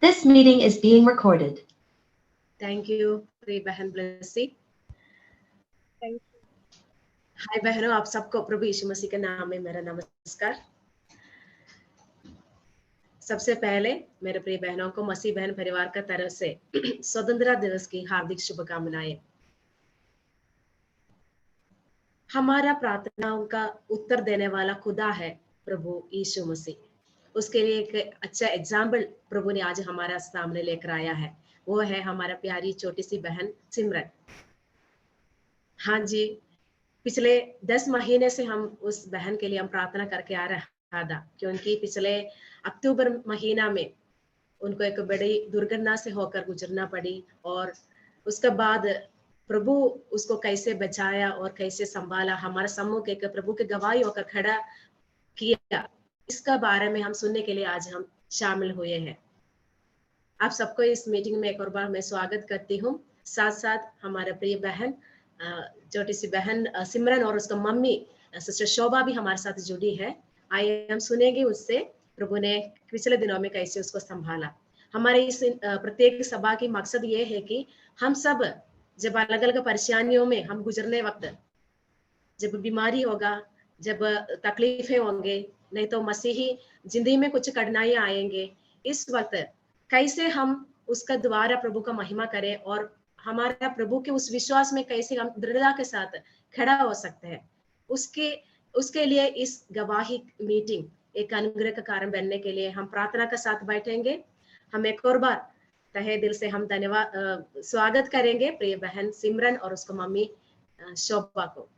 This meeting is being recorded. Thank you, प्रिय बहन ब्लेसी। हाय बहनों, आप सबको प्रभु यीशु मसीह के नाम में मेरा नमस्कार। सबसे पहले मेरे प्रिय बहनों को मसीह बहन परिवार का तरफ से स्वतंत्रता दिवस की हार्दिक शुभकामनाएं। हमारा प्रार्थनाओं का उत्तर देने वाला खुदा है प्रभु यीशु मसीह। उसके लिए एक अच्छा एग्जाम्पल प्रभु ने आज हमारा सामने लेकर आया है, वो है हमारा प्यारी छोटी सी बहन सिमरन। हाँ जी, पिछले 10 महीने से हम उस बहन के लिए हम प्रार्थना करके आ रहा था, क्योंकि पिछले अक्टूबर महीना में उनको एक बड़ी दुर्घटना से होकर गुजरना पड़ी और उसके बाद प्रभु उसको कैसे बचाया और कैसे संभाला, हमारे सम्मुख एक प्रभु के गवाही होकर खड़ा किया, इसका बारे में हम सुनने के लिए आज हम शामिल हुए हैं। आप सबको इस मीटिंग में एक और बार मैं स्वागत करती हूँ। साथ साथ हमारे प्रिय बहन छोटी सी बहन सिमरन और उसका मम्मी सिस्टर शोभा भी हमारे साथ जुड़ी है। आइए हम सुनेंगे उससे प्रभु ने पिछले दिनों में कैसे उसको संभाला। हमारे इस प्रत्येक सभा की मकसद ये है कि हम सब जब अलग अलग परेशानियों में हम गुजरने वक्त, जब बीमारी होगा, जब तकलीफें होंगे, नहीं तो मसीही जिंदगी में कुछ कठिनाइयां आएंगे, इस वक्त कैसे हम उसका द्वारा प्रभु का महिमा करें और हमारा प्रभु के उस विश्वास में कैसे हम दृढ़ता के साथ खड़ा हो सकते हैं, उसके लिए इस गवाही मीटिंग एक अनुग्रह का कारण बनने के लिए हम प्रार्थना के साथ बैठेंगे। हम एक और बार तहे दिल से हम धन्यवाद स्वागत करेंगे प्रिय बहन सिमरन और उसको मम्मी शोभा को।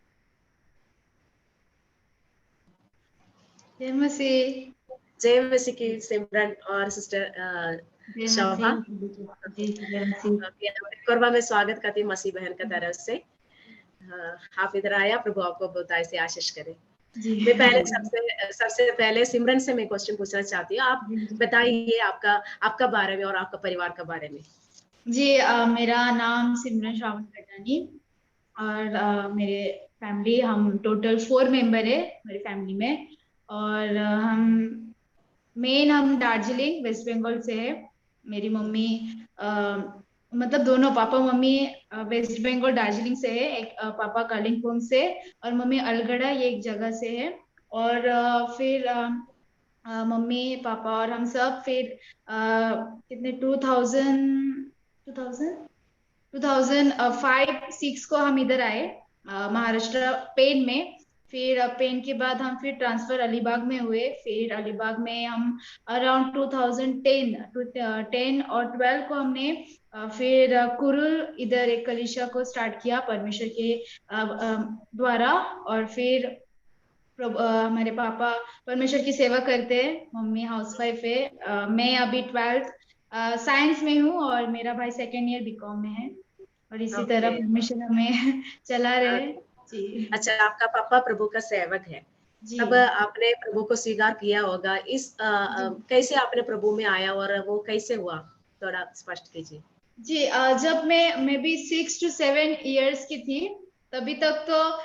जय मसीह। जय मसीह की सिमरन और सिस्टर शोभा। कोरबा में स्वागत करती हूँ मसीह बहन का तरफ से। आप इधर आया, प्रभु आपको बहुतायत से आशीष करे। मैं पहले सबसे पहले सिमरन से मैं क्वेश्चन पूछना चाहती हूँ। आप बताइए आपका बारे में और आपका परिवार का बारे में। जी, मेरा नाम सिमरन श्रावण कटानी और मेरे फैमिली, हम टोटल 4 मेंबर है मेरी फैमिली में और हम दार्जिलिंग वेस्ट बंगाल से है। मेरी मम्मी मतलब दोनों papa mummy waste Bengal Darjeeling से है, एक पापा कालिम्पोंग से और मम्मी अलगड़ा ये एक जगह से है। और फिर मम्मी पापा और हम सब फिर कितने 2005-6 को हम इधर आए महाराष्ट्र पेन में। फिर पेन के बाद हम फिर ट्रांसफर अलीबाग में हुए। फिर अलीबाग में हम अराउंड 2010 और 12 को हमने फिर कुरुल इधर एक कलीसिया को स्टार्ट किया परमेश्वर के द्वारा। और फिर हमारे पापा परमेश्वर की सेवा करते हैं, मम्मी हाउसवाइफ है। मैं अभी 12th साइंस में हूँ और मेरा भाई 2nd ईयर बीकॉम में है और इसी तरह परमेश्वर हमें चला रहे। जी अच्छा, आपका पापा प्रभु का सेवक है, तब आपने प्रभु को स्वीकार किया होगा। कैसे आपने प्रभु में आया और वो कैसे हुआ, थोड़ा स्पष्ट कीजिए। जी, जब मैं भी 6 to 7 इयर्स की थी, तभी तक तो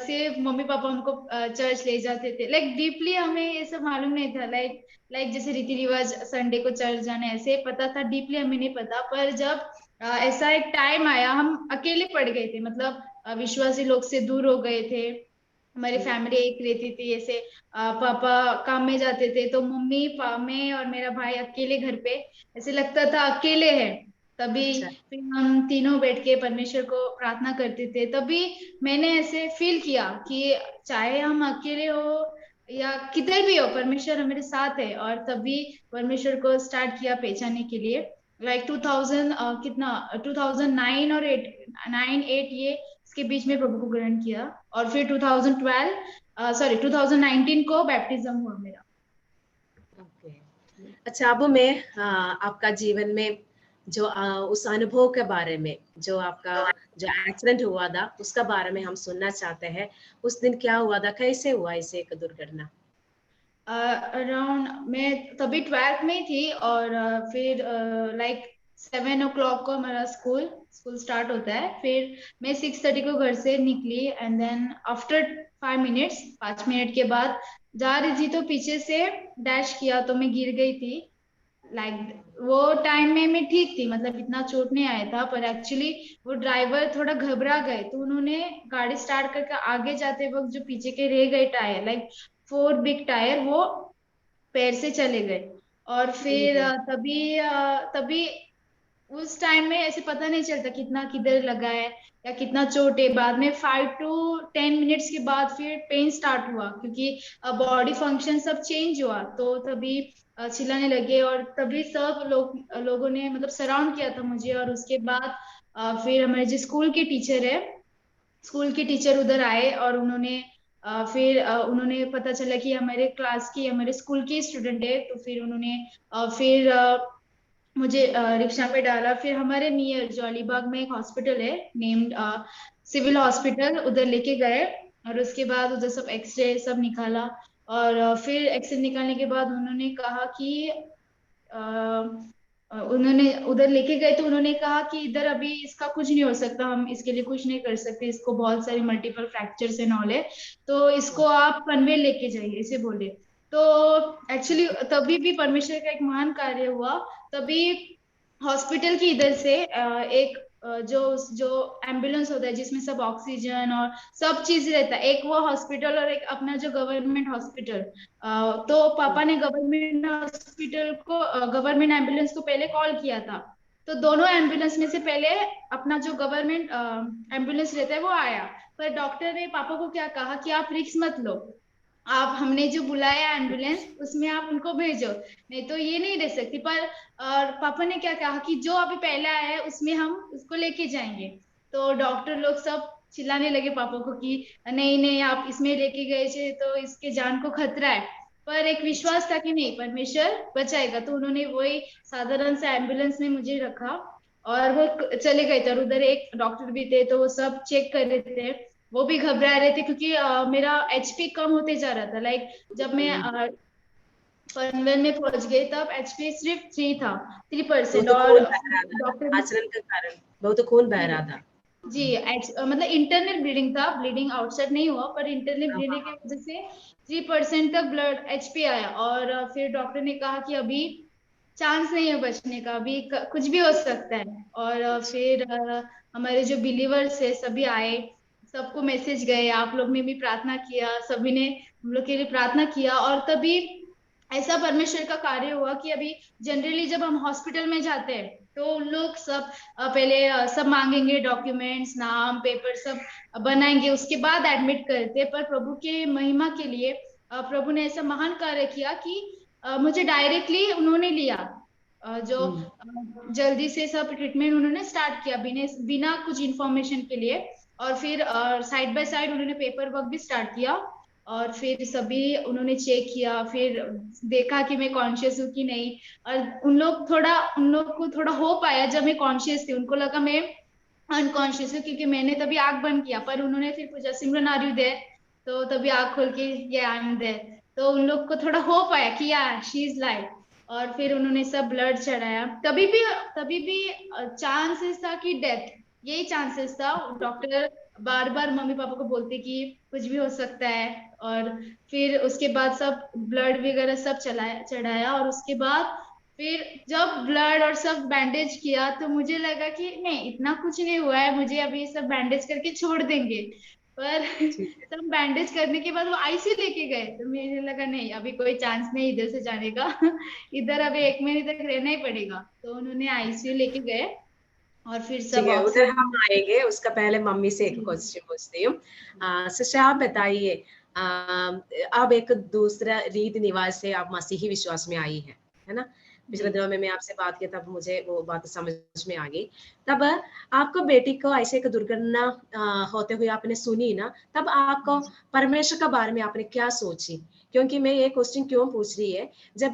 सिर्फ मम्मी पापा हमको चर्च ले जाते थे। लाइक डीपली हमें ये सब मालूम नहीं था। लाइक जैसे रीति रिवाज संडे को चर्च जाना ऐसे पता था, डीपली हमें नहीं पता। पर जब ऐसा एक टाइम आया, हम अकेले पड़ गए थे, मतलब विश्वासी लोग से दूर हो गए थे। हमारी फैमिली एक रहती थी, ऐसे पापा काम में जाते थे तो मम्मी मैं और मेरा भाई अकेले घर पे, ऐसे लगता था अकेले है। तभी फिर हम तीनों बैठ के परमेश्वर को प्रार्थना करते थे। तभी मैंने ऐसे फील किया कि चाहे हम अकेले हो या किधर भी हो, परमेश्वर हमारे साथ है। और तभी परमेश्वर को स्टार्ट किया पहचानने के लिए। लाइक 2009 और 8 ये इसके बीच में प्रभु को ग्रहण किया। और फिर 2019 को बैप्टिज्म हुआ मेरा। अच्छा, अब मैं आपका जीवन में जो उस अनुभव के बारे में, जो आपका जो एक्सीडेंट हुआ था उसका बारे में हम सुनना चाहते हैं। उस दिन क्या हुआ था, कैसे हुआ इसे एक दुर्घटना? अराउंड मैं तभी 12th में थी और फिर लाइक 7 o'clock को हमारा स्कूल स्टार्ट होता है। फिर मैं 6:30 को घर से निकली एंड देन आफ्टर 5 मिनट के बाद जा रही थी तो पीछे से डैश किया तो मैं गिर गई थी। लाइक वो टाइम में मैं ठीक थी, मतलब इतना चोट नहीं आया था, पर एक्चुअली वो ड्राइवर थोड़ा घबरा गए, तो उन्होंने गाड़ी स्टार्ट करके आगे जाते वक्त जो पीछे के रह गए टायर, लाइक 4 बिग टायर, वो पैर से चले गए। और फिर तभी उस टाइम में ऐसे पता नहीं चलता कितना किधर लगा है या कितना चोट है। बाद में 5 to 10 मिनट्स के बाद फिर पेन स्टार्ट हुआ, क्योंकि बॉडी फंक्शन सब चेंज हुआ, तो तभी चिल्लाने लगे, और तभी सब लोगों ने मतलब सराउंड किया था मुझे। और उसके बाद फिर हमारे जो स्कूल के टीचर है, स्कूल के टीचर उधर आए, और उन्होंने पता चला कि हमारे क्लास की, हमारे स्कूल की स्टूडेंट है, तो फिर उन्होंने फिर मुझे रिक्शा पे डाला, फिर हमारे नियर जो अलीबाग में एक हॉस्पिटल है नेम्ड सिविल हॉस्पिटल, उधर लेके गए। और उसके बाद उधर सब एक्सरे सब निकाला, और फिर एक्सरे निकालने के बाद उन्होंने कहा कि उन्होंने उधर लेके गए, तो उन्होंने कहा कि इधर अभी इसका कुछ नहीं हो सकता, हम इसके लिए कुछ नहीं कर सकते, इसको बहुत सारी मल्टीपल फ्रैक्चर्स एंड ऑल है, तो इसको आप पनवेल लेके जाइए, ऐसे बोले। तो एक्चुअली तभी भी परमेश्वर का एक महान कार्य हुआ। तभी हॉस्पिटल की इधर से एक जो जो एम्बुलेंस होता है जिसमें सब ऑक्सीजन और सब चीज रहता है, एक वो हॉस्पिटल और एक अपना जो गवर्नमेंट हॉस्पिटल, तो पापा ने गवर्नमेंट हॉस्पिटल को, गवर्नमेंट एम्बुलेंस को पहले कॉल किया था। तो दोनों एम्बुलेंस में से पहले अपना जो गवर्नमेंट एम्बुलेंस रहता है वो आया। पर डॉक्टर ने पापा को क्या कहा कि आप रिस्क मत लो, आप, हमने जो बुलाया एम्बुलेंस उसमें आप उनको भेजो, नहीं तो ये नहीं रह सकती। पर और पापा ने क्या कहा कि जो अभी पहले आया है उसमें हम उसको लेके जाएंगे। तो डॉक्टर लोग सब चिल्लाने लगे पापा को कि नहीं नहीं, आप इसमें लेके गए थे तो इसके जान को खतरा है। पर एक विश्वास था कि नहीं, परमेश्वर बचाएगा, तो उन्होंने वही साधारण सा एम्बुलेंस में मुझे रखा, और वो चले गए थे। और उधर एक डॉक्टर भी थे, तो वो सब चेक कर रहे थे, वो भी घबरा रहे थे, क्योंकि मेरा एचपी कम होते जा रहा था। लाइक जब मैं पनवेल में पहुंच गई तब एचपी सिर्फ 3 था, वो 3%। तो और खून बह रहा डॉक्टर था आचरण के कारण, बहुत खून बह रहा था। जी मतलब इंटरनल ब्लीडिंग था, ब्लीडिंग आउटसाइड नहीं हुआ, पर इंटरनल हाँ, ब्लीडिंग की हाँ, वजह से 3% तक ब्लड एचपी आया। और फिर डॉक्टर ने कहा कि अभी चांस नहीं है बचने का, अभी कुछ भी हो सकता है। और फिर हमारे जो बिलीवर्स है सभी आए, सबको मैसेज गए, आप लोग ने भी प्रार्थना किया, सभी ने हम लोग के लिए प्रार्थना किया। और तभी ऐसा परमेश्वर का कार्य हुआ कि अभी जनरली जब हम हॉस्पिटल में जाते हैं तो उन लोग सब पहले सब मांगेंगे, डॉक्यूमेंट्स, नाम, पेपर सब बनाएंगे, उसके बाद एडमिट करते हैं। पर प्रभु के महिमा के लिए प्रभु ने ऐसा महान कार्य किया कि मुझे डायरेक्टली उन्होंने लिया, जो जल्दी से सब ट्रीटमेंट उन्होंने स्टार्ट किया बिना बिना कुछ इंफॉर्मेशन के लिए। और फिर साइड बाय साइड उन्होंने पेपर वर्क भी स्टार्ट किया, और फिर सभी उन्होंने चेक किया, फिर देखा कि मैं कॉन्शियस हूँ कि नहीं। और उन लोग को थोड़ा होप आया जब मैं कॉन्शियस थी, उनको लगा मैं अनकॉन्शियस हूँ, क्योंकि मैंने तभी आंख बंद किया, पर उन्होंने फिर पूछा सिमरन आर यू देयर, तो तभी आंख खोल के ये आई एम देयर, तो उन लोग को थोड़ा होप आया कि यार शी इज लाइव। और फिर उन्होंने सब ब्लड चढ़ाया, तभी भी चांसेस था कि डेथ, यही चांसेस था। डॉक्टर बार बार मम्मी पापा को बोलते कि कुछ भी हो सकता है। और फिर उसके बाद सब ब्लड वगैरह सब चढ़ाया, और उसके बाद फिर जब ब्लड और सब बैंडेज किया तो मुझे लगा कि नहीं, इतना कुछ नहीं हुआ है, मुझे अभी सब बैंडेज करके छोड़ देंगे। पर ठीक है। सब बैंडेज करने के बाद वो आईसीयू लेके गए, तो मुझे लगा नहीं, अभी कोई चांस नहीं इधर से जाने का इधर अभी 1 महीने तक रहना ही पड़ेगा, तो उन्होंने आईसीयू लेके गए। और फिर ठीक सब है, उधर हम ऑक्सीजन। आएंगे, उसका पहले मम्मी से एक जी क्वेश्चन पूछती हूँ। सिस्टर आप बताइए, आप एक दूसरा रीत निवास से आप मसीही विश्वास में आई है ना? पिछले जी दिनों में मैं आपसे बात की तब मुझे वो बात समझ में आ गई। तब आपको बेटी को ऐसे एक दुर्घटना होते हुए आपने सुनी ना, तब आपको परमेश्वर के बारे में आपने क्या सोची? क्योंकि मैं ये क्वेश्चन क्यों पूछ रही है, जब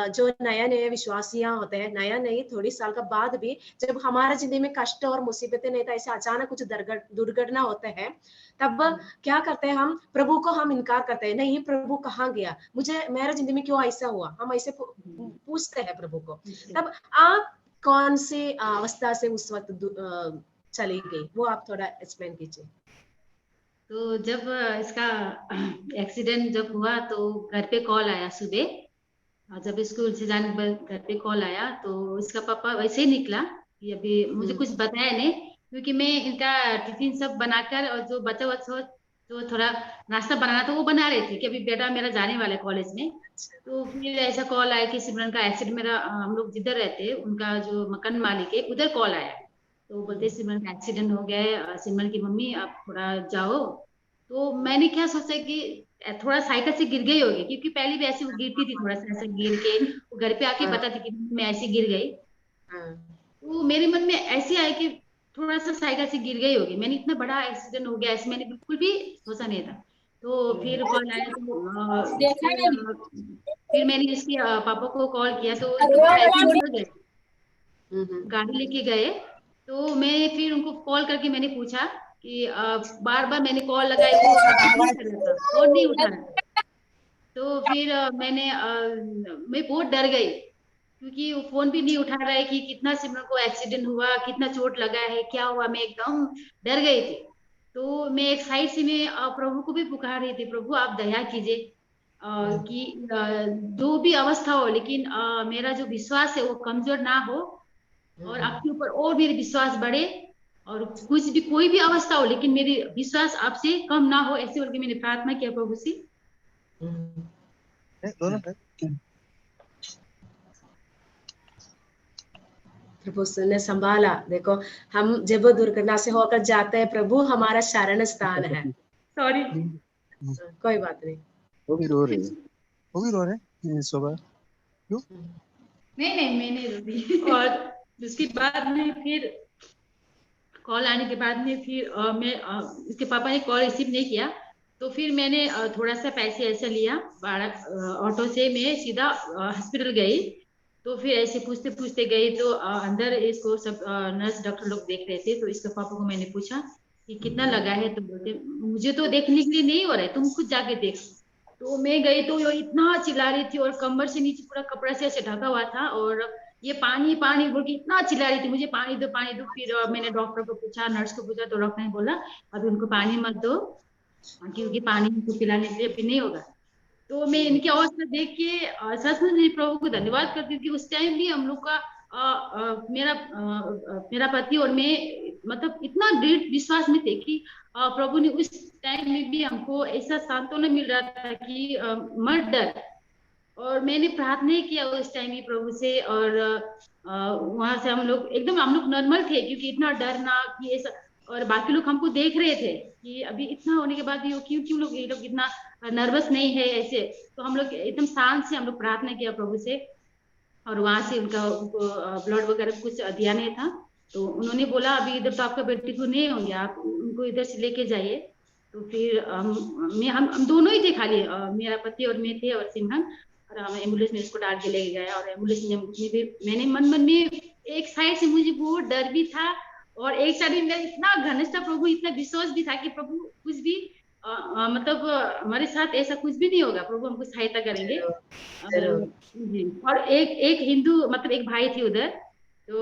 जो नया-नया विश्वासियाँ होते हैं, नया नहीं थोड़ी साल का बाद भी जब हमारा जिंदगी में कष्ट और मुसीबतें नहीं तो ऐसे अचानक कुछ दुर्घटना होते हैं, तब क्या करते हैं हम, प्रभु को हम इनकार करते हैं, नहीं प्रभु कहाँ गया, मुझे मेरे जिंदगी में क्यों ऐसा हुआ, हम ऐसे पूछते हैं प्रभु को। तब आप कौन सी अवस्था से उस वक्त चली गई, वो आप थोड़ा एक्सप्लेन कीजिए। तो जब इसका एक्सीडेंट जब हुआ तो घर पे कॉल आया सुबह, जब स्कूल से जाने के बाद घर पे कॉल आया तो इसका पापा वैसे ही निकला कि अभी मुझे कुछ बताया नहीं, क्योंकि मैं इनका टिफिन सब बनाकर और जो बचा हुआ जो थोड़ा नाश्ता बनाना था वो बना रही थी कि अभी बेटा मेरा जाने वाला है कॉलेज में। तो फिर ऐसा कॉल आया कि सिमरन का एक्सीडेंट, मेरा हम लोग जिधर रहते हैं उनका जो मकान मालिक है उधर कॉल आया, तो बोलते सिमरन का एक्सीडेंट हो गया है, सिमरन की मम्मी आप थोड़ा जाओ। तो मैंने क्या सोचा कि थोड़ा साइकिल से गिर गई होगी, क्योंकि पहले भी ऐसे वो गिरती थी, थोड़ा सा ऐसे गिर के वो घर पे आके पता थी कि मैं ऐसे गिर गई। तो मेरे मन में ऐसे आया कि थोड़ा सा साइकिल से गिर गई होगी, मैंने इतना बड़ा एक्सीडेंट हो गया ऐसे मैंने बिल्कुल भी सोचा नहीं था। तो फिर कॉल आया तो फिर मैंने इसके पापा को कॉल किया तो इसके पापा ऐसे ही गए, गाड़ी लेके गए। तो मैं फिर उनको कॉल करके मैंने पूछा कि बार बार मैंने कॉल लगाई, वो रिसीव नहीं कर रहा था, फोन नहीं उठा रहा था। तो फिर मैं बहुत डर गई, क्योंकि वो फोन भी नहीं उठा रहा है कि कितना सिमरन को एक्सीडेंट हुआ, कितना चोट लगा है, क्या हुआ, मैं एकदम डर गई थी। तो मैं एक साइड से मैं प्रभु को भी पुकार रही थी, प्रभु आप दया कीजिए कि जो भी अवस्था हो, लेकिन मेरा जो विश्वास है वो कमजोर ना हो और आपके ऊपर और मेरे विश्वास बढ़े, और कुछ भी कोई भी अवस्था हो लेकिन मेरी विश्वास आपसे कम ना हो, ऐसे करके मैंने प्रार्थना किया प्रभु से। प्रभु ने संभाला। देखो, हम जब दुर्घटना से होकर जाते हैं, प्रभु हमारा शरण स्थान है। सॉरी, कोई बात नहीं। वो भी रो रही है, वो भी रो रहे हैं सुबह। क्यों? नहीं मैं नहीं रो रही। और उसके बाद में फिर कॉल आने के बाद में फिर मैं इसके पापा ने कॉल रिसीव नहीं किया, तो फिर मैंने थोड़ा सा पैसे ऐसा लिया ऑटो से, मैं सीधा हॉस्पिटल गई। तो फिर ऐसे पूछते पूछते गई तो अंदर इसको सब नर्स डॉक्टर लोग देख रहे थे। तो इसके पापा को मैंने पूछा कि कितना लगा है, तो बोलते मुझे तो देखने के लिए नहीं हो रहा है, तुम खुद जाके देख। तो मैं गई तो ये इतना चिल्ला रही थी और कमर से नीचे पूरा कपड़ा से ऐसे ढका हुआ था, और ये पानी पानी बोल के इतना चिल्ला रही थी, मुझे पानी दो पानी दो। फिर मैंने डॉक्टर को पूछा, नर्स को पूछा, तो डॉक्टर ने बोला अभी उनको पानी मत दो, क्योंकि पानी उनको पिलाने के लिए अभी नहीं होगा। तो मैं इनकी अवस्था देख के सच में प्रभु को धन्यवाद करती हूँ कि उस टाइम भी हम लोग का मेरा पति और मैं मतलब इतना दृढ़ विश्वास में थे कि प्रभु ने उस टाइम में भी हमको ऐसा सांत्वना मिल रहा था कि मत डर। और मैंने प्रार्थना किया उस टाइम भी प्रभु से, और वहां से हम लोग नॉर्मल थे, क्योंकि इतना डरना कि ऐसा, और बाकी लोग हमको देख रहे थे कि अभी इतना होने के बाद भी क्यों लोग ये लोग इतना नर्वस नहीं है ऐसे। तो हम लोग एकदम शांत से हम लोग प्रार्थना किया प्रभु से, और वहां से उनको ब्लड वगैरह कुछ दिया नहीं था। तो उन्होंने बोला अभी इधर तो आपका बेटी को नहीं होंगे, आप उनको इधर से लेके जाइए। तो फिर हम दोनों ही थे, खाली मेरा पति और मैं थे और सिमरन, और हम एम्बुलेंस में इसको डाल के लेके गए। और एम्बुलेंस में मैंने मन में एक साइड से मुझे बहुत डर भी था, और एक साइड में मेरा इतना घनिष्ठ प्रभु, इतना विश्वास भी था कि प्रभु कुछ भी मतलब हमारे साथ ऐसा कुछ भी नहीं होगा, प्रभु हमको सहायता करेंगे। और एक हिंदू मतलब एक भाई थे उधर, तो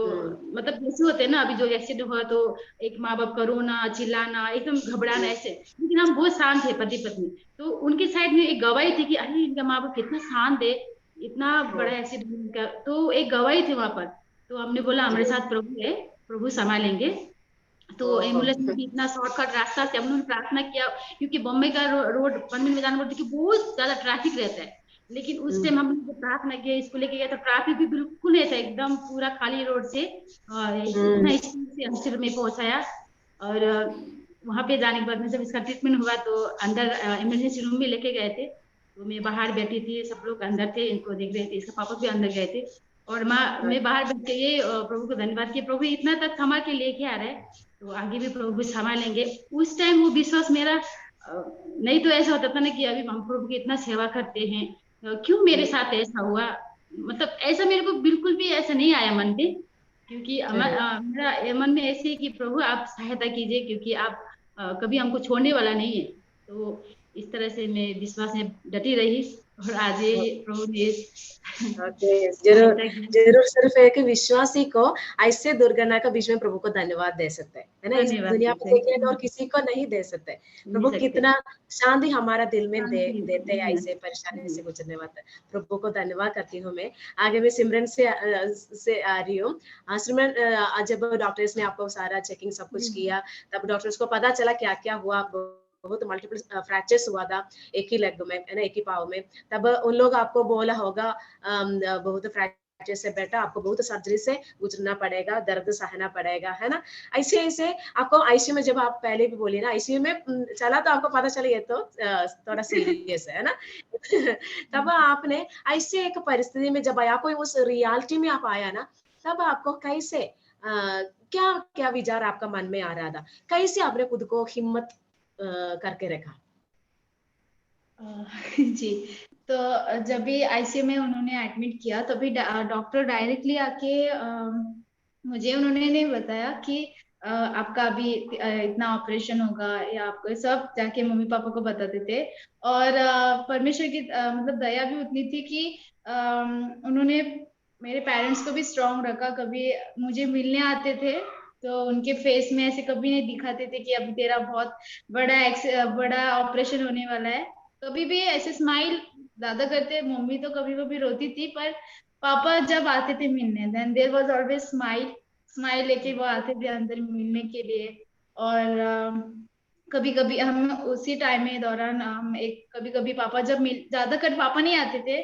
मतलब जैसे होते हैं ना, अभी जो एक्सीडेंट हुआ तो एक माँ बाप का रोना चिल्लाना एकदम घबराना ऐसे, लेकिन हम बहुत शांत थे पति पत्नी। तो उनके साइड में एक गवाही थी कि अरे इनका माँ बाप कितना शांत है, इतना बड़ा एक्सीडेंट का, तो एक गवाही थी वहां पर। तो हमने बोला हमारे साथ प्रभु है, प्रभु संभालेंगे। तो एम्बुलेंस में भी इतना शॉर्टकट रास्ता से हम लोगों ने प्रार्थना किया, क्योंकि बॉम्बे का रोड पनवेल में जाना पड़ता है, बहुत ज्यादा ट्रैफिक रहता है। लेकिन उस टाइम हम लोग प्रार्थना किया, इसको लेके गया तो ट्रैफिक भी बिल्कुल नहीं था, एकदम पूरा खाली रोड से इतना स्पीड से हॉस्पिटल में पहुंचाया। और वहां पे जाने के बाद में जब इसका ट्रीटमेंट हुआ तो अंदर इमरजेंसी रूम में लेके गए थे। तो मैं बाहर बैठी थी, सब लोग अंदर थे, इनको देख रहे थे, इसका पापा भी अंदर गए थे, और मैं बाहर बैठ के ये प्रभु को धन्यवाद किया, प्रभु इतना तक थमा के लेके आ रहा है, तो आगे भी प्रभु संभालेंगे। उस टाइम वो विश्वास मेरा नहीं तो ऐसा होता था ना कि अभी हम प्रभु की इतना सेवा करते हैं, क्यों मेरे साथ ऐसा हुआ, मतलब ऐसा मेरे को बिल्कुल भी ऐसा नहीं आया मन पे, क्योंकि मेरा मन में ऐसे है कि प्रभु आप सहायता कीजिए, क्योंकि आप कभी हमको छोड़ने वाला नहीं है। तो इस तरह से मैं विश्वास में डटी रही, और आज ये प्रभु ने ओके, जरूर सहायता की। जरूर सिर्फ एक विश्वासी को ऐसे दुर्घटना के बीच में प्रभु को धन्यवाद दे सकते हैं, है ना। इस धन्यवाद दुनिया में देते हैं। देखिए और किसी को नहीं दे सकते। नहीं प्रभु सकते। कितना शांति हमारा दिल में शांति देते हैं ऐसे परेशानी से गुजरने वाले। प्रभु को धन्यवाद करती हूँ मैं। आगे मैं सिमरन से आ रही हूँ। सिमरन, जब डॉक्टर्स ने आपको सारा चेकिंग सब कुछ किया, तब डॉक्टर्स को पता चला क्या क्या हुआ, बहुत मल्टीपल फ्रैक्चर्स हुआ था एक ही लेग में, है ना, एक ही पाँव में। तब उन लोग आपको बोला होगा बहुत फ्रैक्चर से बेटा आपको बहुत सर्जरी से गुजरना पड़ेगा, दर्द सहना पड़ेगा, है ना। ऐसे ऐसे आपको आईसीयू में, जब आप पहले भी बोली ना आईसीयू में चला, तो आपको पता चला ये तो थोड़ा सीरियस है ना। तब आपने ऐसे एक परिस्थिति में जब आया, कोई उस रियलिटी में आप आया ना, तब आपको कैसे क्या क्या विचार आपका मन में आ रहा था, कैसे आपने खुद को हिम्मत करके रखा? जी, तो जब भी आईसीयू में उन्होंने एडमिट किया, तभी डॉक्टर डायरेक्टली आके मुझे उन्होंने नहीं बताया कि आपका अभी इतना ऑपरेशन होगा, या आपको सब जाके मम्मी पापा को बताते थे। और परमेश्वर की मतलब दया भी उतनी थी कि उन्होंने मेरे पेरेंट्स को भी स्ट्रांग रखा। कभी मुझे मिलने आते थे तो उनके फेस में ऐसे कभी नहीं दिखाते थे कि अभी तेरा बहुत बड़ा ऑपरेशन होने वाला है। कभी भी ऐसे स्माइल ज्यादा करते, मम्मी तो कभी कभी रोती थी, पर पापा जब आते थे मिलने, then there was always smile. Smile लेके वो आते थे अंदर मिलने के लिए। और कभी कभी हम उसी टाइम में दौरान हम एक कभी कभी पापा जब मिल, ज्यादा कर पापा नहीं आते थे,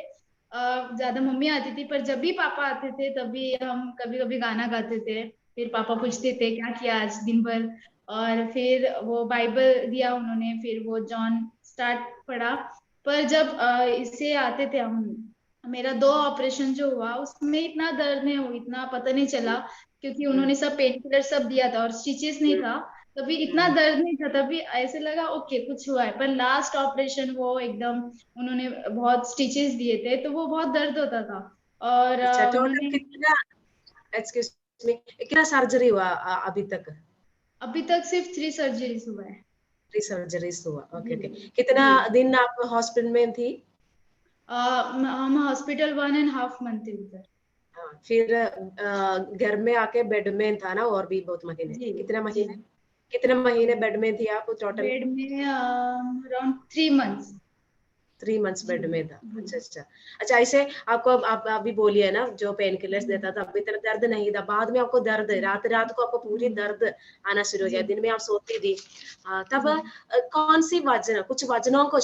ज्यादा मम्मी आती थी, पर जब भी पापा आते थे तभी हम कभी कभी गाना गाते थे। फिर पापा पूछते थे क्या किया आज दिन भर, और फिर वो बाइबल दिया उन्होंने, फिर वो जॉन स्टार्ट पढ़ा। पर जब इससे आते थे हम, मेरा 2 ऑपरेशन जो हुआ उसमें इतना दर्द नहीं हुआ, इतना पता नहीं चला, क्योंकि उन्होंने सब पेन किलर सब दिया था और स्टिचेस नहीं था, तभी इतना दर्द नहीं था। तभी ऐसे लगा ओके कुछ हुआ है। पर लास्ट ऑपरेशन वो एकदम उन्होंने बहुत स्टिचेस दिए थे, तो वो बहुत दर्द होता था। और अच्छा, टोटल उन्होंने कितना, एक्सक्यूज मी, कितना सर्जरी हुआ अभी तक? अभी तक सिर्फ 3 सर्जरीज हुआ है। 3 सर्जरीज हुआ, ओके ओके। जी कितना जी। दिन आप हॉस्पिटल में थी? हम हॉस्पिटल 1.5 मंथ थे उधर। हाँ, फिर घर में आके बेड में था ना, और भी बहुत महीने, जी कितने जी। महीने, कितने महीने बेड में थी आप टोटल? बेड में अराउंड 3 मंथ्स। 3 मंथ्स जी बेड में था। जी। अच्छा अच्छा अच्छा। ऐसे आपको, आप अभी बोलिए ना, जो पेन किलर्स देता था अभी तक दर्द नहीं था, बाद में आपको दर्द, रात रात को आपको पूरी दर्द आना शुरू हो गया, जी दिन में आप सोती थी। तब जी। कौन सी वजन, कुछ वजनों को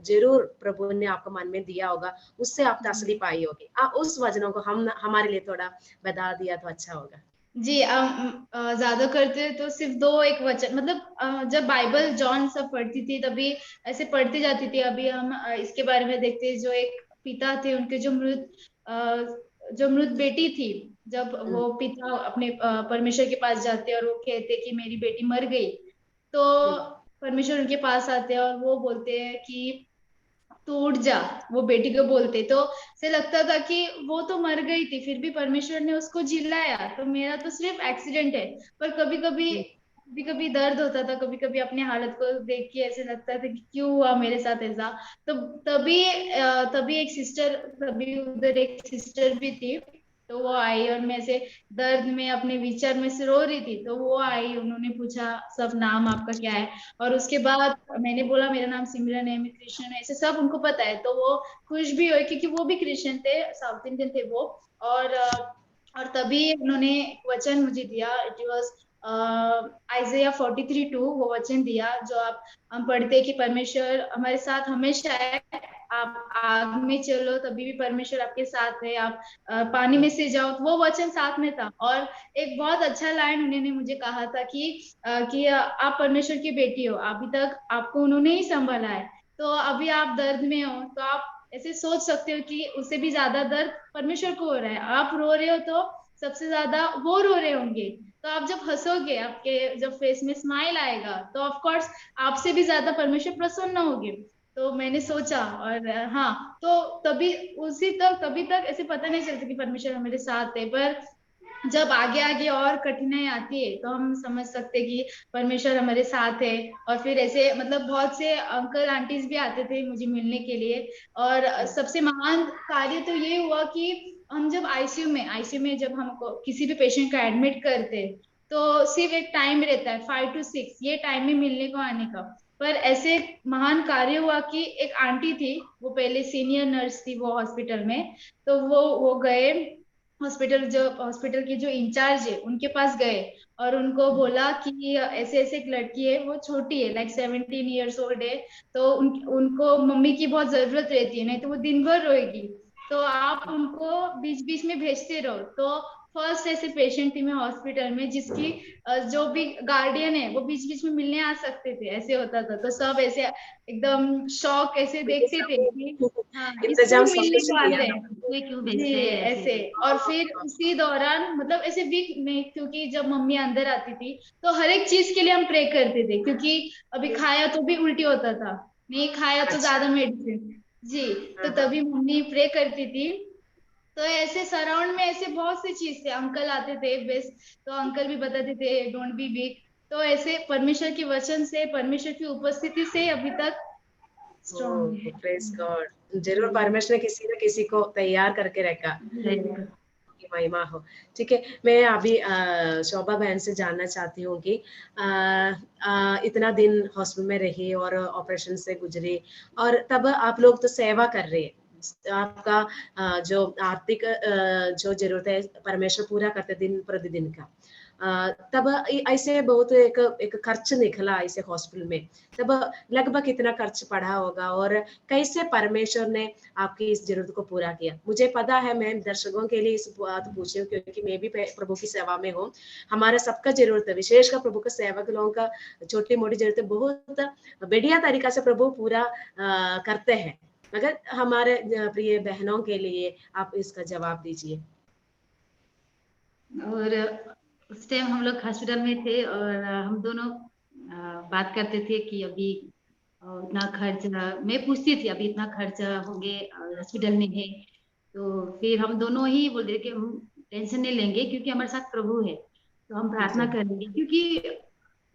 जरूर प्रभु ने आपको मन में दिया होगा, उससे आप तसली पाई होगी। उस वजनों को हम हमारे लिए थोड़ा बता दिया तो अच्छा होगा। जी ज्यादा करते तो सिर्फ 2 एक वचन, मतलब जब बाइबल जॉन सब पढ़ती थी तभी ऐसे पढ़ती जाती थी। अभी हम इसके बारे में देखते हैं, जो एक पिता थे उनके जो मृत बेटी थी, जब वो पिता अपने परमेश्वर के पास जाते और वो कहते कि मेरी बेटी मर गई, तो परमेश्वर उनके पास आते हैं और वो बोलते हैं कि तू उठ जा, वो बेटी को बोलते। तो से लगता था कि वो तो मर गई थी, फिर भी परमेश्वर ने उसको जिलाया, तो मेरा तो सिर्फ एक्सीडेंट है। पर कभी कभी दर्द होता था, कभी कभी अपनी हालत को देख के ऐसे लगता था कि क्यों हुआ मेरे साथ ऐसा। तो तभी एक सिस्टर, तभी उधर एक सिस्टर भी थी, तो वो आई और मैं ऐसे दर्द में अपने विचार में से रो रही थी, तो वो आई, उन्होंने पूछा सब नाम आपका क्या है, और उसके बाद मैंने बोला मेरा नाम सिमरन है, मैं क्रिश्चियन है, ऐसे सब उनको पता है। तो वो खुश भी हुए क्योंकि वो भी क्रिश्चियन थे, साउथ इंडियन थे वो। और तभी उन्होंने एक वचन मुझे दिया, इट वाज आइजैया 43:2, वो वचन दिया जो हम पढ़ते हैं कि परमेश्वर हमारे साथ हमेशा है। आप आग में चलो तभी भी परमेश्वर आपके साथ है, आप पानी में से जाओ, तो वो वचन साथ में था। और एक बहुत अच्छा लाइन उन्होंने मुझे कहा था कि आप परमेश्वर की बेटी हो, अभी तक आपको उन्होंने ही संभाला है, तो अभी आप दर्द में हो तो आप ऐसे सोच सकते हो कि उससे भी ज्यादा दर्द परमेश्वर को हो रहा है। आप रो रहे हो तो सबसे ज्यादा वो रो रहे होंगे। तो आप जब हंसोगे, आपके जब फेस में स्माइल आएगा, तो ऑफ कोर्स आपसे भी ज्यादा परमेश्वर प्रसन्न होंगे। तो मैंने सोचा, और हाँ, तो तभी तभी तक ऐसे पता नहीं चलता कि परमेश्वर हमारे साथ है। पर जब आगे आगे और कठिनाई आती है तो हम समझ सकते हैं कि परमेश्वर हमारे साथ है। और फिर ऐसे मतलब बहुत से अंकल आंटीज भी आते थे मुझे मिलने के लिए। और सबसे महान कार्य तो ये हुआ कि हम जब आईसीयू में जब हमको किसी भी पेशेंट का एडमिट करते हैं तो सिर्फ एक टाइम रहता है 5 to 6 ये टाइम में मिलने को आने का। पर ऐसे महान कार्य हुआ कि एक आंटी थी, वो पहले सीनियर नर्स थी वो हॉस्पिटल में। तो वो गए हॉस्पिटल की जो इंचार्ज है उनके पास गए और उनको बोला कि ऐसे ऐसे एक लड़की है, वो छोटी है लाइक 17 years old है। तो उनको मम्मी की बहुत जरूरत रहती है, नहीं तो वो दिन भर रोएगी। तो आप उनको बीच बीच में भेजते रहो। तो फर्स्ट ऐसे पेशेंट थी मैं हॉस्पिटल में जिसकी जो भी गार्डियन है वो बीच बीच में मिलने आ सकते थे, ऐसे होता था। तो सब ऐसे एकदम शौक ऐसे देखते थे कि हाँ इसको इंतजाम भी सब मिलने कुछ को किया आते ना। हैं। कोई क्यों जी भेजते हैं ऐसे। ऐसे। और फिर उसी दौरान मतलब ऐसे वीक में, क्योंकि जब मम्मी अंदर आती थी तो हर एक चीज के लिए हम प्रे करते थे, क्योंकि अभी खाया तो भी उल्टी होता था, नहीं खाया तो अच्छा। ज्यादा मेडिसिन। जी। तो हाँ। तभी मम्मी प्रे करती थी। तो ऐसे सराउंड में ऐसे बहुत सी चीज थे, अंकल आते थे बेस्ट, तो अंकल भी बताते थे डोंट बी वीक। तो ऐसे परमेश्वर के वचन से, परमेश्वर की उपस्थिति से अभी तक स्ट्रॉन्ग है। प्रेज गॉड, जरूर जी। परमेश्वर ने किसी न किसी को तैयार करके रखा। जी। की महिमा हो। ठीक है, मैं अभी शोभा बहन से जानना चाहती हूँ कि इतना दिन हॉस्पिटल में रही और ऑपरेशन से गुजरी, और तब आप लोग तो सेवा कर रहे हैं, आपका जो आर्थिक जो जरूरत है परमेश्वर पूरा करते दिन प्रतिदिन का। तब ऐसे बहुत एक खर्च निकला ऐसे हॉस्पिटल में, तब लगभग कितना खर्च पड़ा होगा और कैसे परमेश्वर ने आपकी इस जरूरत को पूरा किया? मुझे पता है, मैं दर्शकों के लिए इस बात पूछी हूँ क्योंकि मैं भी प्रभु की सेवा में हूँ। हमारा सबका जरूरत है, विशेषकर प्रभु के सेवक लोगों का छोटी मोटी जरूरतें बहुत बढ़िया तरीका से प्रभु पूरा करते हैं। मगर हमारे प्रिय बहनों के लिए आप इसका जवाब दीजिए। और उस टाइम हम लोग हॉस्पिटल में थे और हम दोनों बात करते थे कि अभी इतना खर्च, मैं पूछती थी अभी इतना खर्च होंगे हॉस्पिटल में है। तो फिर हम दोनों ही बोल रहे कि हम टेंशन नहीं लेंगे क्योंकि हमारे साथ प्रभु है, तो हम प्रार्थना करेंगे। क्योंकि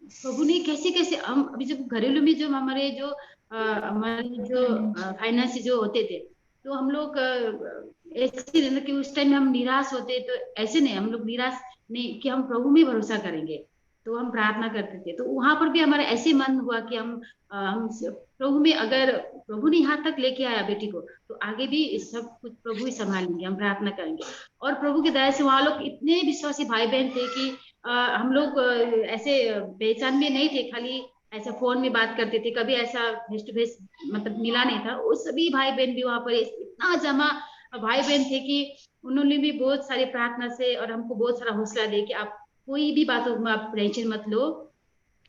प्रभु ने कैसे कैसे हम अभी जब घरेलू में जो हमारे जो फाइनेंस जो होते थे, तो हम लोग ऐसे रहना कि उस टाइम में हम निराश होते, तो ऐसे नहीं, हम लोग निराश नहीं कि हम प्रभु में भरोसा करेंगे। तो हम प्रार्थना करते थे, तो वहां पर भी हमारा ऐसे मन हुआ कि हम प्रभु में, अगर प्रभु ने यहाँ तक लेके आया बेटी को, तो आगे भी सब कुछ प्रभु ही संभालेंगे, हम प्रार्थना करेंगे। और प्रभु की दया से वहां लोग इतने विश्वासी भाई बहन थे कि हम लोग ऐसे पहचान में नहीं थे, खाली ऐसा फोन में बात करते थे, कभी ऐसा फेस टू फेस मतलब मिला नहीं था। वो सभी भाई बहन भी वहां पर इतना जमा भाई बहन थे कि उन्होंने भी बहुत सारी प्रार्थना से और हमको बहुत सारा हौसला दे कि आप कोई भी बातों में आप टेंशन मत लो,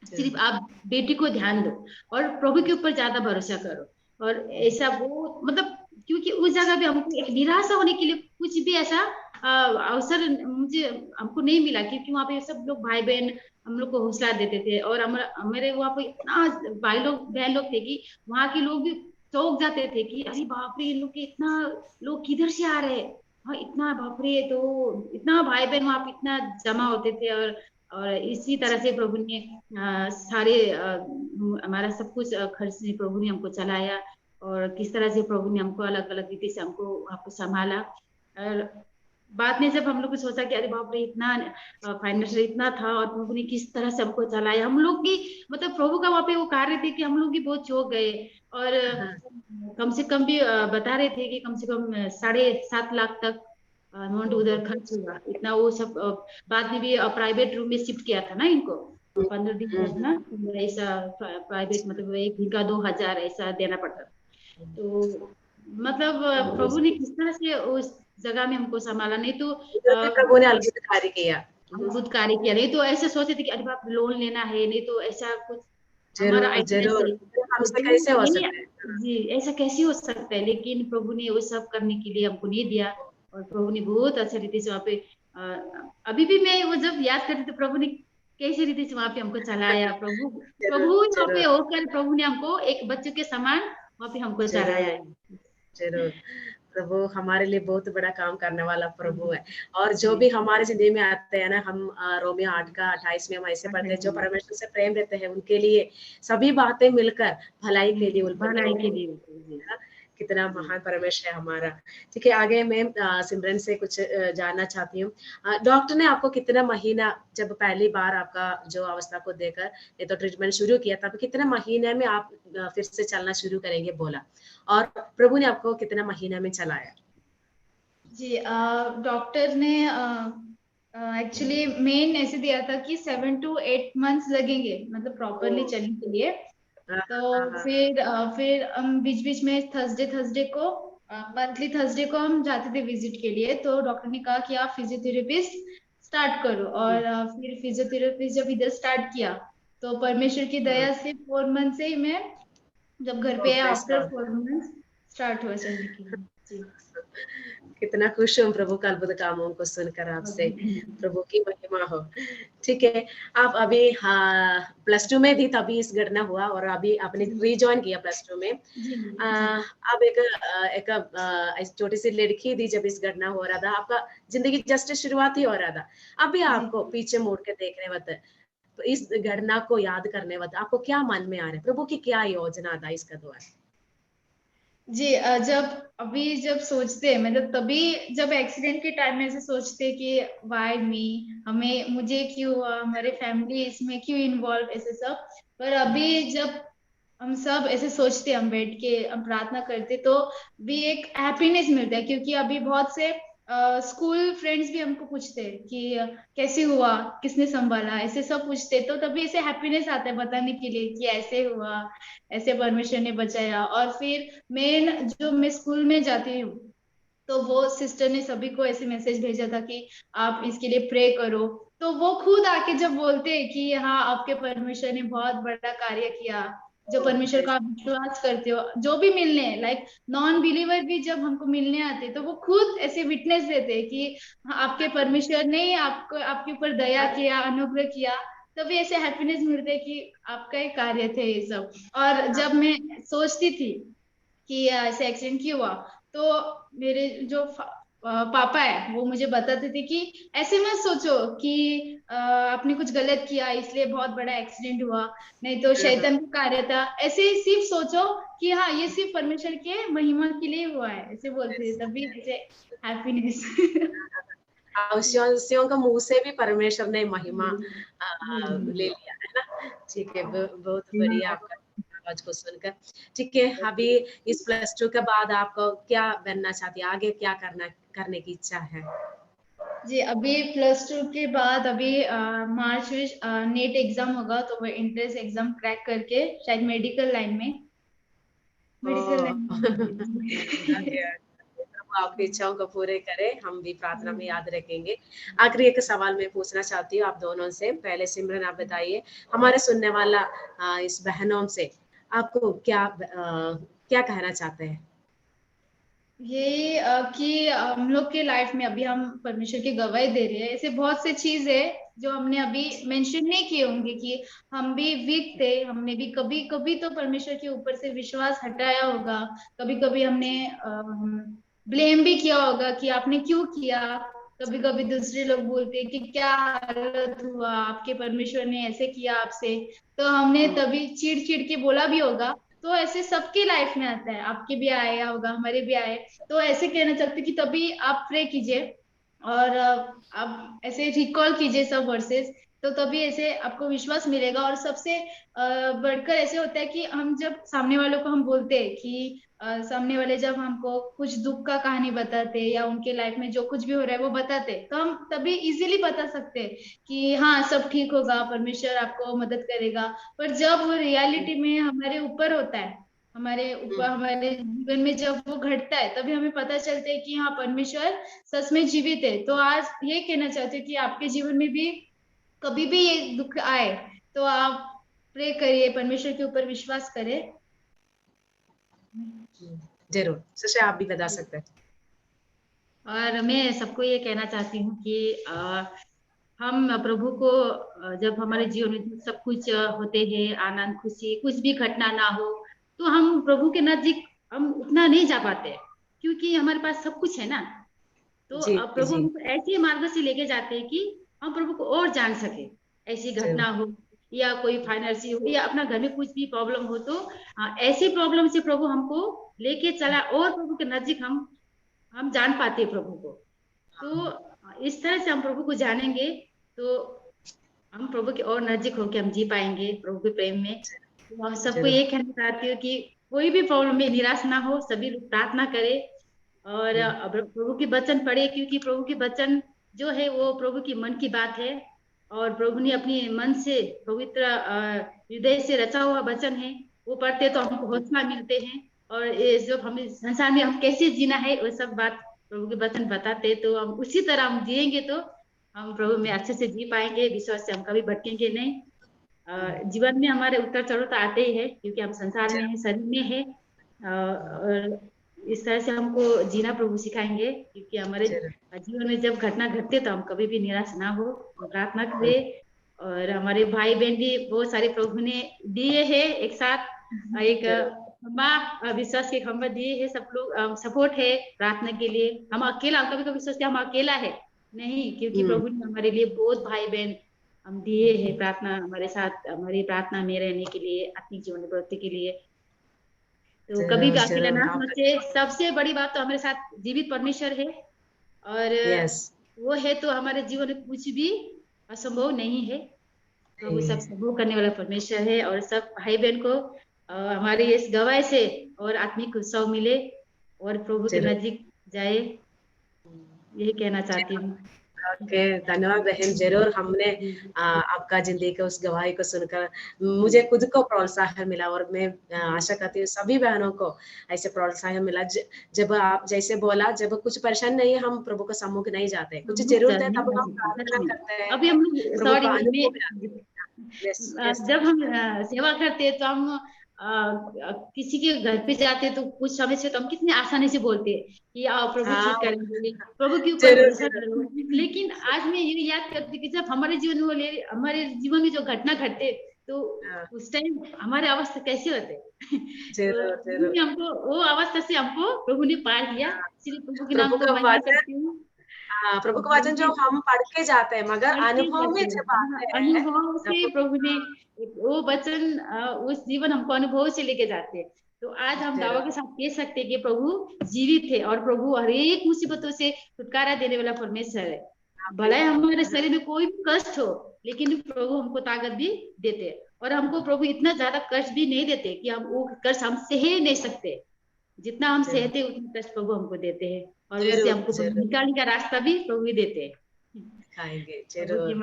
सिर्फ आप बेटी को ध्यान दो और प्रभु के ऊपर ज्यादा भरोसा करो। और ऐसा वो मतलब, क्योंकि उस जगह भी हमको एक निराशा होने के लिए कुछ भी ऐसा अवसर मुझे हमको नहीं मिला, क्योंकि वहाँ पे सब लोग भाई बहन हम लोग को हौसला देते थे। और मेरे वहाँ पे इतना भाई लोग बहन लोग थे कि वहाँ के लोग भी चौंक जाते थे कि अरे बाप रे, इन लोग के इतना लोग किधर से आ रहे हैं, हाँ इतना बाप रे। तो इतना भाई बहन वहाँ पे इतना जमा होते थे। और इसी तरह से प्रभु ने सारे हमारा सब कुछ खर्च ने प्रभु ने हमको चलाया। और किस तरह से प्रभु ने हमको अलग अलग रीति से हमको आपको संभाला। और बाद में जब हम लोग को सोचा कि अरे बाप रे, इतना फाइनेंशियल इतना था और प्रभु ने किस तरह से हमको चलाया, हम लोग भी मतलब प्रभु का वहाँ पे वो कार्य थे कि हम लोग भी बहुत चौंक गए। और कम से कम भी बता रहे थे कि कम से कम 7.5 लाख तक अमाउंट उधर खर्च हुआ, इतना वो सब। बाद में भी प्राइवेट रूम में शिफ्ट किया था ना इनको, 15 दिन तक ना ऐसा प्राइवेट, मतलब एक दिन का 2,000 ऐसा देना पड़ता। तो मतलब प्रभु ने किस तरह से उस जगह में हमको संभाला, नहीं तो प्रभु ने अद्भुत कार्य किया। अद्भुत कार्य किया। नहीं तो ऐसे सोचे थे कि अरे बाप लोन लेना है, नहीं तो ऐसा कुछ हमारा जरूर आइडिया जरूर, हमसे तो कैसे हो नहीं। सकता है। जी, ऐसा कैसे हो सकता है, लेकिन प्रभु ने वो सब करने के लिए हमको नहीं दिया। और प्रभु ने बहुत अच्छे रीति से वहाँ पे अभी भी मैं वो जब याद करती तो प्रभु ने कैसे रीति से वहाँ पे हमको चलाया। प्रभु जरूर प्रभु वहाँ पे जरूर होकर प्रभु ने हमको एक बच्चे के समान वहाँ पे हमको चलाया जरूर है। जरूर। प्रभु हमारे लिए बहुत बड़ा काम करने वाला प्रभु है। और जो भी हमारे जिंदगी में आते हैं ना, हम रोमियो 8:28 में हम ऐसे पढ़ते हैं, जो परमेश्वर से प्रेम रहते हैं उनके लिए सभी बातें मिलकर भलाई के लिए भलाई के लिए होती है, जी। कितना महान परमेश्वर है हमारा। ठीक है, आगे मैं सिमरन से कुछ जानना चाहती हूँ। डॉक्टर ने आपको कितना महीना, जब पहली बार आपका जो अवस्था को देखकर ये तो ट्रीटमेंट शुरू किया, तब कितना महीने में आप फिर से चलना शुरू करेंगे बोला, और प्रभु ने आपको कितना महीना में चलाया? जी, डॉक्टर ने एक्चुअली मेन ऐसे दिया था कि 7 to 8 मंथ्स लगेंगे, मतलब प्रॉपरली चलने के लिए। तो फिर हम बीच बीच में थर्सडे को, मंथली थर्सडे को हम जाते थे विजिट के लिए। तो डॉक्टर ने कहा कि आप फिजियोथेरेपिस्ट स्टार्ट करो, और फिर फिजियोथेरेपी जब इधर स्टार्ट किया तो परमेश्वर की दया से 4 मंथ से ही मैं जब घर पे आया, आफ्टर 4 मंथ स्टार्ट हुआ चलने के लिए। जी, कितना खुश हूँ प्रभु का अद्भुत कामों को सुनकर आपसे। प्रभु की महिमा हो। ठीक है, आप अभी +2 में थी तभी इस घटना हुआ, और अभी आपने रीजॉइन किया +2 में। अब एक छोटी सी लड़की थी जब इस घटना हो रहा था, आपका जिंदगी जस्ट शुरुआत ही हो रहा था। अभी आपको पीछे मुड़ के देखने वक्त, तो इस घटना को याद करने वक्त आपको क्या मन में आ रहा है? प्रभु की क्या योजना था इसका द्वारा? जी, जब सोचते हैं, मतलब तभी जब एक्सीडेंट के टाइम में ऐसे सोचते कि वाई मी, मुझे क्यों हुआ, हमारे फैमिली इसमें क्यों इन्वॉल्व, ऐसे सब। पर अभी जब हम सब ऐसे सोचते, हम बैठ के हम प्रार्थना करते, तो भी एक हैप्पीनेस मिलता है। क्योंकि अभी बहुत से स्कूल फ्रेंड्स भी हमको पूछते हैं कि कैसे हुआ, किसने संभाला, ऐसे सब पूछते, तो तभी ऐसे हैप्पीनेस आता है बताने के लिए कि ऐसे हुआ, ऐसे परमेश्वर ने बचाया। और फिर मैं स्कूल में जाती हूँ, तो वो सिस्टर ने सभी को ऐसे मैसेज भेजा था कि आप इसके लिए प्रे करो। तो वो खुद आके जब बोलते हैं कि हाँ, आपके परमेश्वर ने बहुत बड़ा कार्य किया, जो परमेश्वर का आप विश्वास करते हो, जो भी मिलने लाइक नॉन बिलीवर भी जब हमको मिलने आते, तो वो खुद ऐसे विटनेस देते हैं कि हाँ, आपके परमेश्वर ने आपको, आपके ऊपर दया किया, अनुग्रह किया। तभी ऐसे हैप्पीनेस मिलते है कि आपका ही कार्य थे ये सब। और जब मैं सोचती थी कि ऐसे एक्सीडेंट क्यों हुआ, तो मेरे जो पापा है वो मुझे बताते थे कि ऐसे मत सोचो कि आपने कुछ गलत किया इसलिए बहुत बड़ा एक्सीडेंट हुआ, नहीं तो शैतान का कार्य था। ऐसे सिर्फ सोचो कि हाँ, ये सिर्फ परमेश्वर के महिमा के लिए हुआ है, ऐसे बोलते थे। तभी ऐसे हैप्पीनेस अवश्यों का मुंह से भी परमेश्वर ने महिमा ले लिया है ना। ठीक है, बहुत बढ़िया आपका आवाज को सुनकर। ठीक है, अभी इस +2 के बाद आपको क्या बनना चाहती है, आगे क्या करने की इच्छा है? जी, अभी +2 के बाद अभी मार्च में नेट एग्जाम होगा, तो वो एंट्रेंस एग्जाम क्रैक करके शायद मेडिकल लाइन में आपकी इच्छाओं को पूरे करे, हम भी प्रार्थना में याद रखेंगे। आखिरी एक सवाल मैं पूछना चाहती हूँ आप दोनों से। पहले सिमरन आप बताइए, हमारे सुनने वाला इस बहनों से आपको क्या कहना चाहते हैं? ये कि हम लोग के लाइफ में अभी हम परमेश्वर की गवाही दे रहे हैं। ऐसे बहुत से चीज है जो हमने अभी मेंशन नहीं किए होंगे कि हम भी वीक थे, हमने भी कभी कभी तो परमेश्वर के ऊपर से विश्वास हटाया होगा, कभी कभी हमने ब्लेम भी किया होगा कि आपने क्यों किया। कभी कभी दूसरे लोग बोलते हैं कि क्या हालत हुआ, आपके परमेश्वर ने ऐसे किया आपसे, तो हमने तभी चिड़ चिड़ के बोला भी होगा। तो ऐसे सबके लाइफ में आता है, आपके भी आया होगा, हमारे भी आए। तो ऐसे कहना चाहते कि तभी आप प्रे कीजिए, और आप ऐसे रिकॉल कीजिए सब वर्सेस, तो तभी ऐसे आपको विश्वास मिलेगा। और सबसे बढ़कर ऐसे होता है कि हम जब सामने वालों को हम बोलते हैं कि सामने वाले जब हमको कुछ दुख का कहानी बताते या उनके लाइफ में जो कुछ भी हो रहा है वो बताते, तो हम तभी इजीली बता सकते हैं कि हाँ, सब ठीक होगा, परमेश्वर आपको मदद करेगा। पर जब वो रियलिटी में हमारे ऊपर होता है, हमारे ऊपर, हमारे जीवन में जब वो घटता है, तभी हमें पता चलता है कि हाँ, परमेश्वर सच में जीवित है। तो आज ये कहना चाहते हैं कि आपके जीवन में भी कभी भी ये दुख आए तो आप प्रे करिए, परमेश्वर के ऊपर विश्वास करें। जरूर सुषमा, आप भी बता सकते हैं। और मैं सबको ये कहना चाहती हूँ कि हम प्रभु को जब हमारे जीवन में सब कुछ होते हैं, आनंद खुशी कुछ भी घटना ना हो, तो हम प्रभु के नजदीक हम उतना नहीं जा पाते, क्योंकि हमारे पास सब कुछ है ना। तो जी प्रभु जी हमको ऐसे मार्ग से लेके जाते हैं कि हम प्रभु को और जान सके। ऐसी घटना हो या कोई फाइनेंशियल हो या अपना घर में कुछ भी प्रॉब्लम हो, तो ऐसी प्रॉब्लम से प्रभु हमको लेके चला और प्रभु के नजदीक हम जान पाते हैं प्रभु को। तो इस तरह से हम प्रभु को जानेंगे तो हम प्रभु के और नजदीक होकर हम जी पाएंगे प्रभु के प्रेम में। तो हम सबको जरूर। ये कहना चाहती हूँ कि कोई भी प्रॉब्लम में निराश ना हो, सभी लोग प्रार्थना करे और प्रभु के वचन पढ़े, क्योंकि प्रभु के वचन जो है वो प्रभु की मन की बात है और प्रभु ने अपने मन से पवित्र हृदय से रचा हुआ वचन है। वो पढ़ते तो हमको हौसला मिलते हैं और ये जो हमें संसार में हम कैसे जीना है वो सब बात प्रभु के वचन बताते, तो हम उसी तरह हम जिएंगे तो हम प्रभु में अच्छे से जी पाएंगे। विश्वास से हम कभी भटकेंगे नहीं। जीवन में हमारे उतार चढ़ाव तो आते ही है, क्योंकि हम संसार में है, शरीर में है। और इस तरह से हमको जीना प्रभु सिखाएंगे, क्योंकि हमारे जीवन में जब घटना घटते तो हम कभी भी निराश ना हो, प्रार्थना करें। और हमारे भाई बहन भी बहुत सारे प्रभु ने दिए हैं एक साथ, एक विश्वास के खंबा दिए है, सब लोग सपोर्ट है प्रार्थना के लिए। हम अकेला, कभी कभी सोचते हम अकेला है, नहीं, क्योंकि प्रभु ने हमारे लिए बहुत भाई बहन हम दिए हैं प्रार्थना हमारे साथ, हमारी प्रार्थना में रहने के लिए, आत्मिक जीवन प्रवृत्ति के लिए। तो कभी भी अकेला ना सोचे। सबसे बड़ी बात तो हमारे साथ जीवित परमेश्वर है और वो है तो हमारे जीवन में कुछ भी असंभव नहीं है। प्रभु सब संभव करने वाला परमेश्वर है और सब भाई बहन को हमारे इस गवाही से और आत्मिक उत्सव मिले और प्रभु के नजदीक जाए, यही कहना चाहती हूँ। ओके, धन्यवाद बहन। जरूर हमने आपका जिंदगी के उस गवाही को सुनकर मुझे खुद को प्रोत्साहन मिला और मैं आशा करती हूँ सभी बहनों को ऐसे प्रोत्साहन मिला। जब आप जैसे बोला, जब कुछ परेशान नहीं, हम प्रभु के सम्मुख नहीं जाते, कुछ जरूरत है तब हम प्रार्थना करते हैं। अभी हम जब हम सेवा करते हैं तो हम किसी के घर पे जाते तो कुछ समय से तो हम कितने आसानी से बोलते हैं कि आओ प्रभु ठीक करेंगे, प्रभु के ऊपर भरोसा करो। लेकिन आज मैं ये याद करती कि जब हमारे जीवन में हमारे जीवन में जो घटना घटते तो उस टाइम हमारे अवस्था कैसे होते तो हमको वो अवस्था से हमको प्रभु ने पार किया। इसलिए प्रभु के नाम को महिमा करती हूँ। प्रभु का वचन जो हम पढ़ के जाते हैं, मगर अनुभव में जब आते हैं, अनुभव से प्रभु ने वो वचन उस जीवन हमको अनुभव से लेके जाते हैं। तो आज हम दावा के साथ कह सकते हैं कि प्रभु जीवित है और प्रभु हर एक मुसीबतों से छुटकारा देने वाला परमेश्वर है। भले हमारे शरीर में कोई भी कष्ट हो, लेकिन प्रभु हमको ताकत भी देते हैं और हमको प्रभु इतना ज्यादा कष्ट भी नहीं देते कि हम वो कष्ट हम सह नहीं सकते। जितना हम सहते उतना कष्ट प्रभु हमको देते हैं और उससे हमको निकालने का रास्ता भी प्रभु ही देते हैं। खाएंगे जरूर।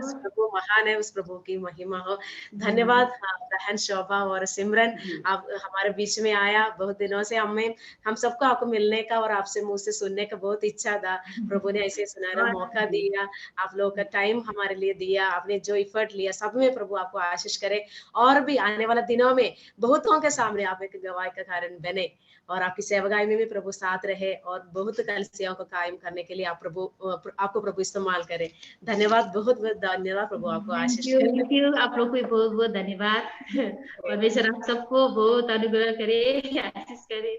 उस प्रभु महान है, उस प्रभु की महिमा हो। धन्यवाद बहन शोभा और सिमरन, आप हमारे बीच में आया। बहुत दिनों से हम सबको आपको मिलने का और आपसे मुंह से सुनने का बहुत इच्छा था। प्रभु ने ऐसे सुनहरा मौका दिया, आप लोगों का टाइम हमारे लिए दिया, आपने जो एफर्ट लिया सब में प्रभु आपको आशीष करे और भी आने वाले दिनों में बहुतों के सामने आप एक गवाही का कारण बने और आपकी सेवकाई में भी प्रभु साथ रहे और बहुत कलीसियाओं को कायम करने के लिए आपको प्रभु इस्तेमाल करे। धन्यवाद, बहुत बहुत धन्यवाद। प्रभु आपको आशीष करे। आप लोग को बहुत बहुत धन्यवाद। परमेश्वर आप सबको बहुत अनुग्रह करे, आशीष करे।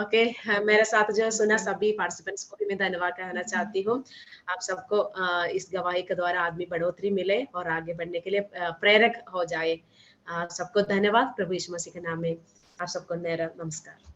ओके, मेरे साथ जो सुना सभी पार्टिसिपेंट्स को भी मैं धन्यवाद कहना चाहती हूँ। आप सबको इस गवाही के द्वारा आदमी बढ़ोतरी मिले और आगे बढ़ने के लिए प्रेरक हो जाए। सबको धन्यवाद। प्रभु यीशु मसीह के नाम में आप सबको मेरा नमस्कार।